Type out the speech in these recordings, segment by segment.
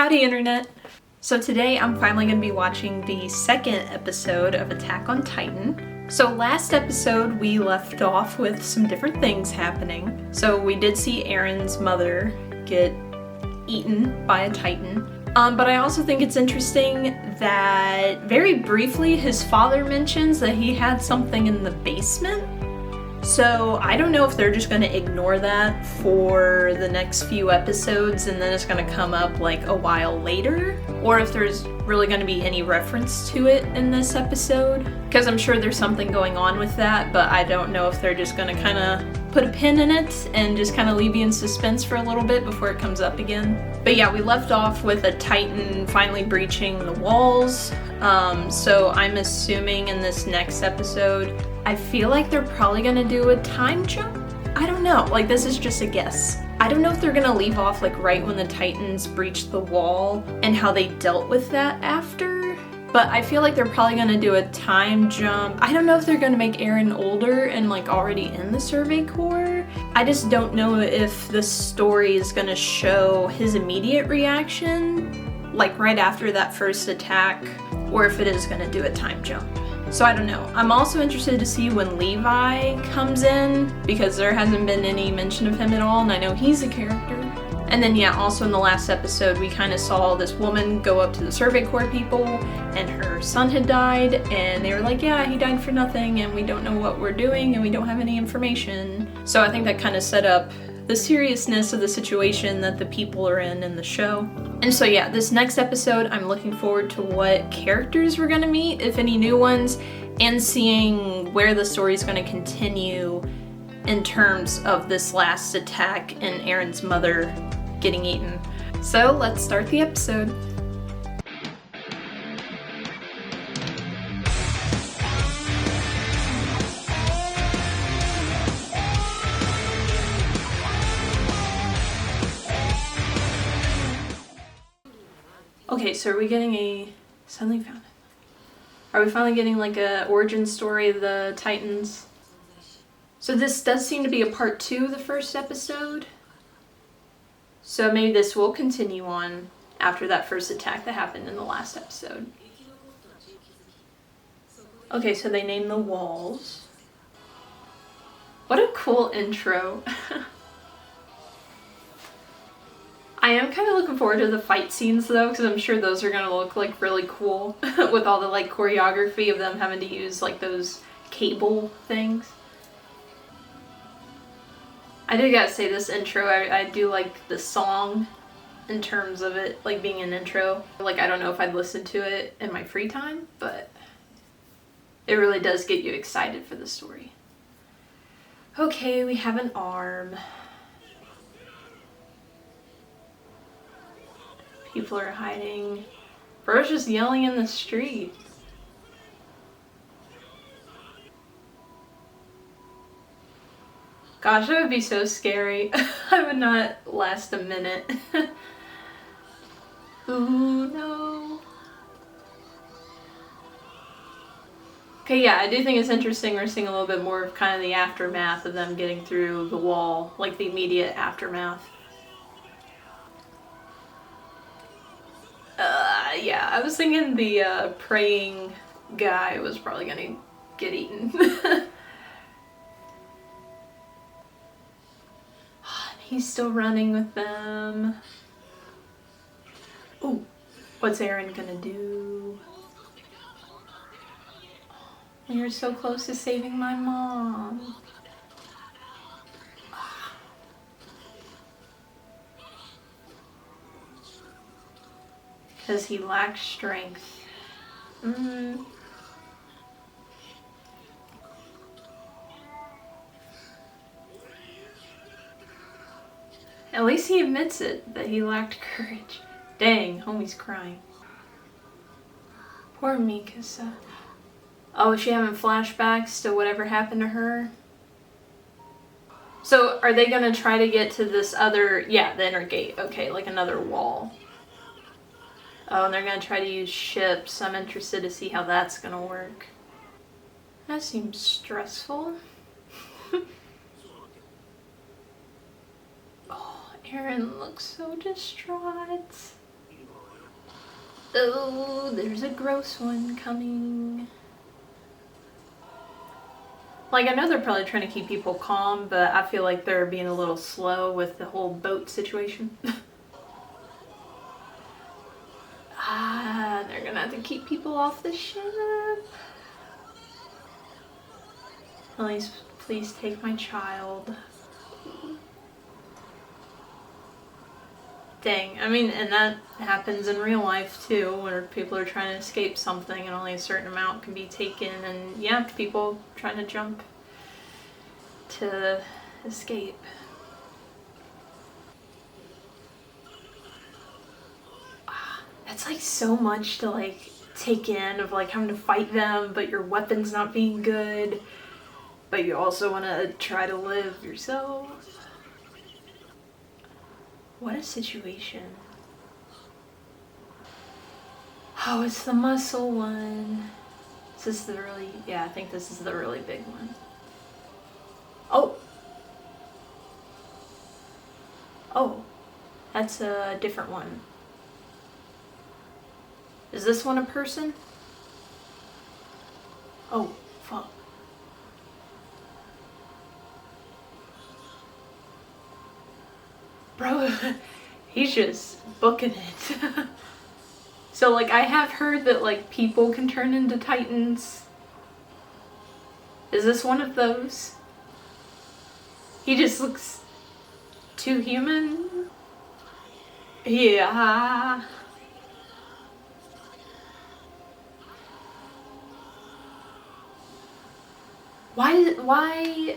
Howdy Internet! So today I'm finally going to be watching the second episode of Attack on Titan. So last episode we left off with some different things happening. So we did see Eren's mother get eaten by a Titan. But I also think it's interesting that very briefly his father mentions that he had something in the basement. So I don't know if they're just going to ignore that for the next few episodes and then it's going to come up like a while later, or if there's really going to be any reference to it in this episode, because I'm sure there's something going on with that, but I don't know if they're just going to kind of put a pin in it and just kind of leave you in suspense for a little bit before it comes up again. But yeah, we left off with a Titan finally breaching the walls, so I'm assuming in this next episode I feel like they're probably gonna do a time jump? I don't know, like this is just a guess. I don't know if they're gonna leave off like right when the Titans breached the wall and how they dealt with that after, but I feel like they're probably gonna do a time jump. I don't know if they're gonna make Eren older and like already in the Survey Corps. I just don't know if the story is gonna show his immediate reaction, like right after that first attack, or if it is gonna do a time jump. So I don't know. I'm also interested to see when Levi comes in, because there hasn't been any mention of him at all, and I know he's a character. And then yeah, also in the last episode we kind of saw this woman go up to the Survey Corps people, and her son had died, and they were like, yeah, he died for nothing, and we don't know what we're doing, and we don't have any information. So I think that kind of set up the seriousness of the situation that the people are in the show. And so yeah, this next episode, I'm looking forward to what characters we're gonna meet, if any new ones, and seeing where the story's gonna continue in terms of this last attack and Eren's mother getting eaten. So let's start the episode. Okay, so are we getting suddenly found it. Are we finally getting like a origin story of the Titans? So this does seem to be a part 2 of the first episode. So maybe this will continue on after that first attack that happened in the last episode. Okay, so they named the walls. What a cool intro. I am kind of looking forward to the fight scenes though, because I'm sure those are going to look like really cool with all the like choreography of them having to use like those cable things. I do gotta say, this intro, I do like the song in terms of it like being an intro. Like I don't know if I'd listen to it in my free time, but it really does get you excited for the story. Okay, we have an arm. People are hiding. Bro's just yelling in the street. Gosh, that would be so scary. I would not last a minute. Ooh, no. Okay, yeah, I do think it's interesting we're seeing a little bit more of kind of the aftermath of them getting through the wall, like the immediate aftermath. Yeah, I was thinking the praying guy was probably gonna get eaten. He's still running with them. Ooh, what's Eren gonna do? You're so close to saving my mom. Because he lacks strength. At least he admits it, that he lacked courage. Dang, homie's crying. Poor Mikasa. Oh, is she having flashbacks to whatever happened to her? So are they gonna try to get to this other, yeah, the inner gate, okay, like another wall. Oh, and they're gonna try to use ships. I'm interested to see how that's gonna work. That seems stressful. Oh, Eren looks so distraught. Oh, there's a gross one coming. Like, I know they're probably trying to keep people calm, but I feel like they're being a little slow with the whole boat situation. They're gonna have to keep people off the ship. Please take my child. Dang, I mean, and that happens in real life too, where people are trying to escape something and only a certain amount can be taken, and yeah, people trying to jump to escape. That's like so much to like take in, of like having to fight them, but your weapon's not being good, but you also want to try to live yourself. What a situation. Oh, it's the muscle one. Is this the really, yeah, I think this is the really big one. Oh! Oh, that's a different one. Is this one a person? Oh, fuck. Bro, he's just booking it. So, like, I have heard that, like, people can turn into titans. Is this one of those? He just looks too human. Yeah. Why?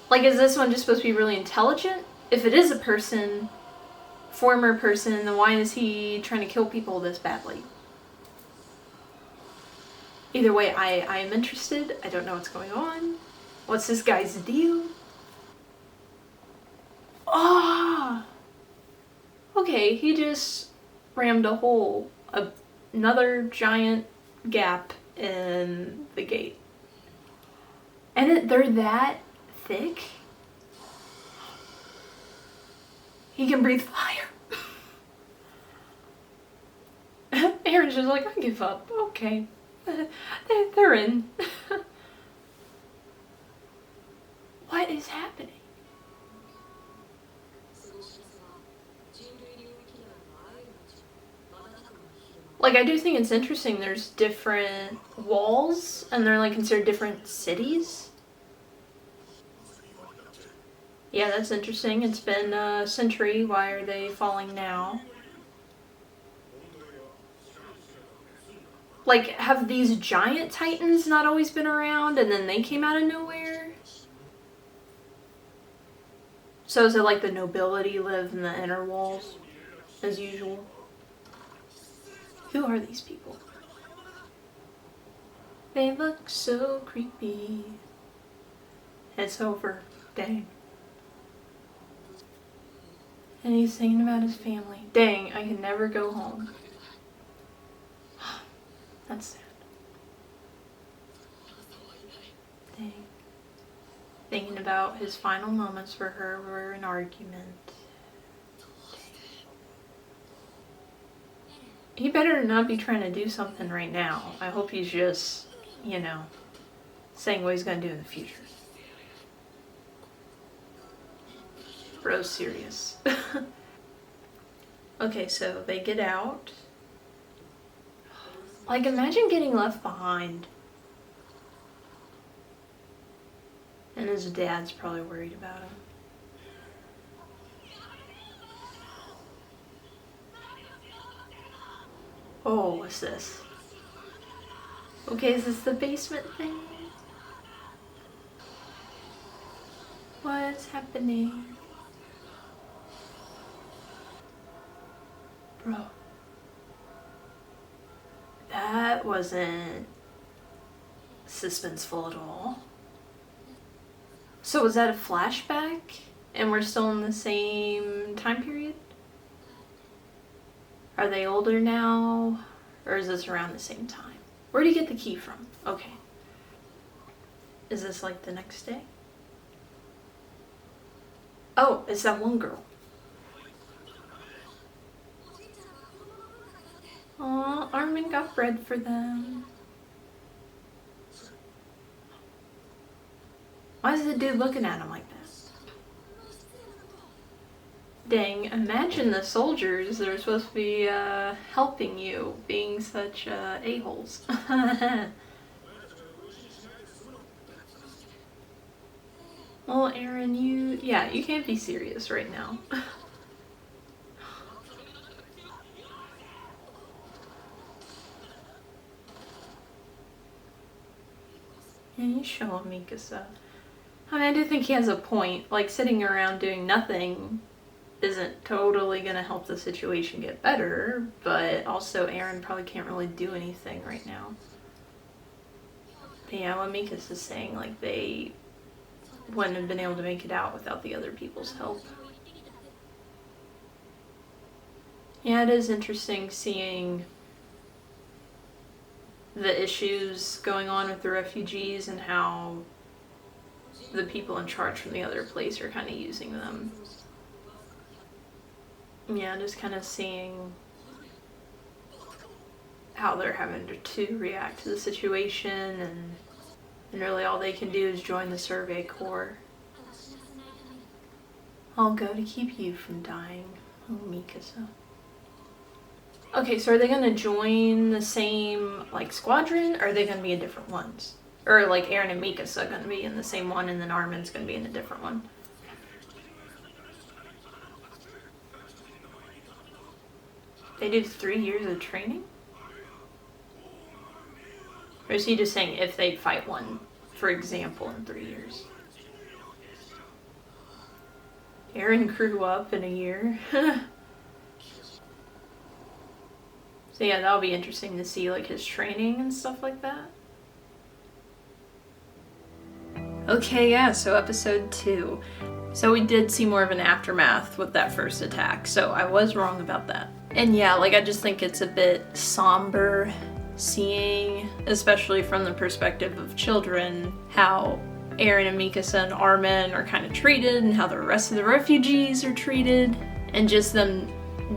Like, is this one just supposed to be really intelligent? If it is a person, former person, then why is he trying to kill people this badly? Either way, I am interested. I don't know what's going on. What's this guy's deal? Ah! Okay, he just rammed a hole, another giant gap in the gate. And they're that thick? He can breathe fire. Aaron's just like, I give up. Okay. They're in. What is happening? Like, I do think it's interesting there's different walls, and they're, like, considered different cities. Yeah, that's interesting. It's been a century. Why are they falling now? Like, have these giant titans not always been around, and then they came out of nowhere? So is it like the nobility live in the inner walls, as usual? Who are these people? They look so creepy. It's over. Dang. And he's thinking about his family. Dang, I can never go home. That's sad. Dang. Thinking about his final moments for her were an argument. He better not be trying to do something right now. I hope he's just, you know, saying what he's gonna do in the future. Bro's serious. Okay, so they get out. Like, imagine getting left behind. And his dad's probably worried about him. Oh, what's this? Okay, is this the basement thing? What's happening? Bro. That wasn't suspenseful at all. So was that a flashback? And we're still in the same time period? Are they older now? Or is this around the same time? Where'd he get the key from? Okay. Is this like the next day? Oh, it's that one girl. Armin got bread for them. Why is the dude looking at him like that? Dang, imagine the soldiers that are supposed to be helping you being such a-holes. Well, Aaron, you can't be serious right now. Yeah, you show him, Mikasa. I mean, I do think he has a point. Like, sitting around doing nothing isn't totally gonna help the situation get better, but also Aaron probably can't really do anything right now. But yeah, what Mikasa's saying, like, they wouldn't have been able to make it out without the other people's help. Yeah, it is interesting seeing the issues going on with the refugees and how the people in charge from the other place are kind of using them. Yeah, just kind of seeing how they're having to react to the situation, and really all they can do is join the Survey Corps. I'll go to keep you from dying. Oh, Mikasa. Okay, so are they gonna join the same, like, squadron, or are they gonna be in different ones? Or, like, Aaron and Mikasa gonna be in the same one, and then Armin's gonna be in a different one? They do 3 years of training? Or is he just saying if they fight one, for example, in 3 years? Aaron grew up in a year. So yeah, that'll be interesting to see, like, his training and stuff like that. Okay, yeah, so episode 2. So we did see more of an aftermath with that first attack, so I was wrong about that. And yeah, like, I just think it's a bit somber seeing, especially from the perspective of children, how Aaron and Mikasa and Armin are kind of treated and how the rest of the refugees are treated, and just them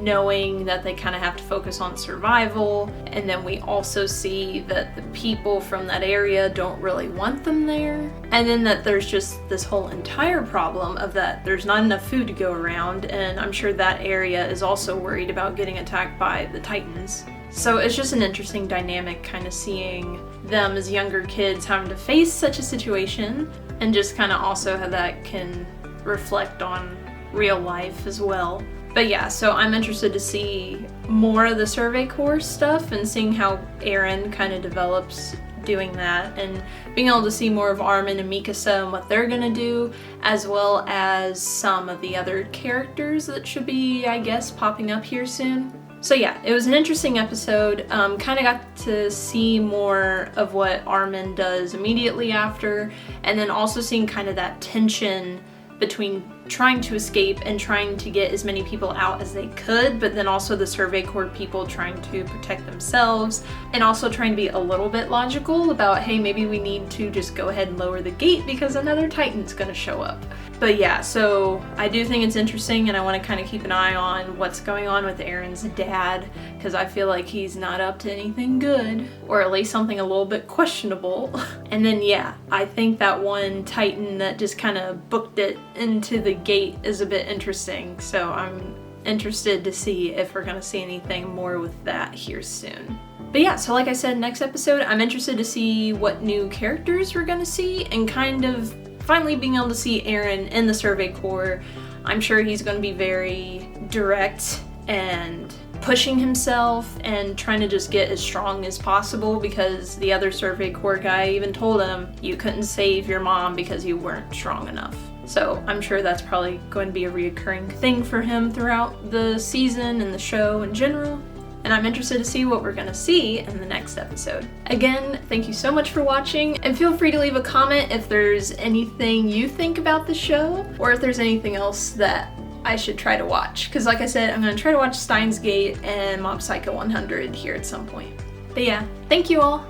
knowing that they kind of have to focus on survival. And then we also see that the people from that area don't really want them there, and then that there's just this whole entire problem of that there's not enough food to go around, and I'm sure that area is also worried about getting attacked by the Titans. So it's just an interesting dynamic, kind of seeing them as younger kids having to face such a situation, and just kind of also how that can reflect on real life as well. But yeah, so I'm interested to see more of the Survey Corps stuff and seeing how Aaron kind of develops doing that, and being able to see more of Armin and Mikasa and what they're gonna do, as well as some of the other characters that should be, I guess, popping up here soon. So yeah, it was an interesting episode. Kind of got to see more of what Armin does immediately after, and then also seeing kind of that tension between trying to escape and trying to get as many people out as they could, but then also the Survey Corps people trying to protect themselves, and also trying to be a little bit logical about, hey, maybe we need to just go ahead and lower the gate because another Titan's gonna show up. But yeah, so I do think it's interesting, and I want to kind of keep an eye on what's going on with Aaron's dad, because I feel like he's not up to anything good, or at least something a little bit questionable. And then yeah, I think that one Titan that just kind of booked it into the gate is a bit interesting, so I'm interested to see if we're gonna see anything more with that here soon. But yeah, so like I said, next episode, I'm interested to see what new characters we're gonna see, and kind of finally being able to see Aaron in the Survey Corps. I'm sure he's going to be very direct and pushing himself and trying to just get as strong as possible, because the other Survey Corps guy even told him you couldn't save your mom because you weren't strong enough. So I'm sure that's probably going to be a reoccurring thing for him throughout the season and the show in general. And I'm interested to see what we're gonna see in the next episode. Again, thank you so much for watching, and feel free to leave a comment if there's anything you think about the show, or if there's anything else that I should try to watch. Because like I said, I'm gonna try to watch Steins Gate and Mob Psycho 100 here at some point. But yeah, thank you all!